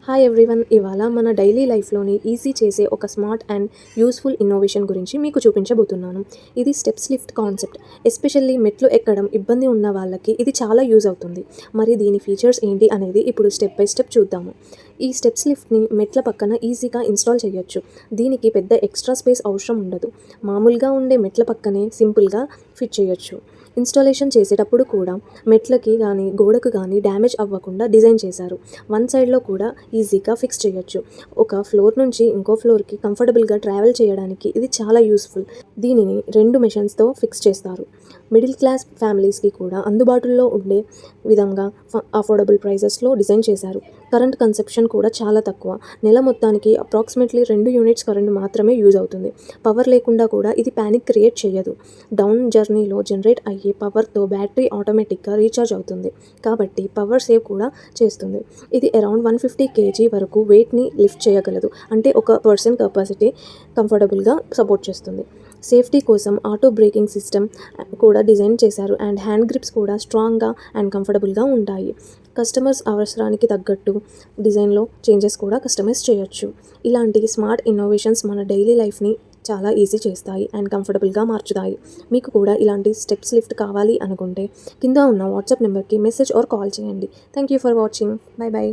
Hi everyone, ఇవాళ మన daily లైఫ్లోని easy చేసే ఒక స్మార్ట్ అండ్ యూస్ఫుల్ ఇన్నోవేషన్ గురించి మీకు చూపించబోతున్నాను. ఇది స్టెప్స్ లిఫ్ట్ కాన్సెప్ట్. ఎస్పెషల్లీ మెట్లు ఎక్కడం ఇబ్బంది ఉన్న వాళ్ళకి ఇది చాలా యూజ్ అవుతుంది. మరి దీని ఫీచర్స్ ఏంటి అనేది ఇప్పుడు స్టెప్ బై స్టెప్ చూద్దాము. ఈ స్టెప్స్ లిఫ్ట్ని మెట్ల పక్కన ఈజీగా ఇన్స్టాల్ చేయొచ్చు. దీనికి పెద్ద ఎక్స్ట్రా స్పేస్ అవసరం ఉండదు. మామూలుగా ఉండే మెట్ల పక్కనే సింపుల్గా ఫిట్ చేయొచ్చు. ఇన్స్టాలేషన్ చేసేటప్పుడు కూడా మెట్లకి కానీ గోడకు కానీ డ్యామేజ్ అవ్వకుండా డిజైన్ చేశారు. వన్ సైడ్లో కూడా ఈజీగా ఫిక్స్ చేయొచ్చు. ఒక ఫ్లోర్ నుంచి ఇంకో ఫ్లోర్కి కంఫర్టబుల్గా ట్రావెల్ చేయడానికి ఇది చాలా యూస్ఫుల్. దీనిని 2 మెషిన్స్తో ఫిక్స్ చేస్తారు. మిడిల్ క్లాస్ ఫ్యామిలీస్కి కూడా అందుబాటులో ఉండే విధంగా అఫోర్డబుల్ ప్రైజెస్లో డిజైన్ చేశారు. కరెంట్ కన్సెప్షన్ కూడా చాలా తక్కువ. నెల మొత్తానికి అప్రాక్సిమేట్లీ 2 యూనిట్స్ కరెంట్ మాత్రమే యూజ్ అవుతుంది. పవర్ లేకుండా కూడా ఇది ప్యానిక్ క్రియేట్ చేయదు. డౌన్ జర్నీలో జనరేట్ అయ్యే పవర్తో బ్యాటరీ ఆటోమేటిక్గా రీఛార్జ్ అవుతుంది. కాబట్టి పవర్ సేవ్ కూడా చేస్తుంది. ఇది అరౌండ్ 150 kg వరకు వెయిట్ని లిఫ్ట్ చేయగలదు. అంటే ఒక పర్సన్ కెపాసిటీ కంఫర్టబుల్గా సపోర్ట్ చేస్తుంది. సేఫ్టీ కోసం ఆటో బ్రేకింగ్ సిస్టమ్ కూడా డిజైన్ చేశారు. అండ్ హ్యాండ్ గ్రిప్స్ కూడా స్ట్రాంగ్గా అండ్ కంఫర్టబుల్గా ఉంటాయి. కస్టమర్స్ అవసరానికి తగ్గట్టు డిజైన్లో చేంజెస్ కూడా కస్టమైజ్ చేయొచ్చు. ఇలాంటి స్మార్ట్ ఇన్నోవేషన్స్ మన డైలీ లైఫ్ని చాలా ఈజీ చేస్తాయి అండ్ కంఫర్టబుల్గా మార్చుతాయి. మీకు కూడా ఇలాంటి స్టెప్స్ లిఫ్ట్ కావాలి అనుకుంటే కింద ఉన్న వాట్సాప్ నెంబర్కి మెసేజ్ ఆర్ కాల్ చేయండి. Thank you for watching. By by.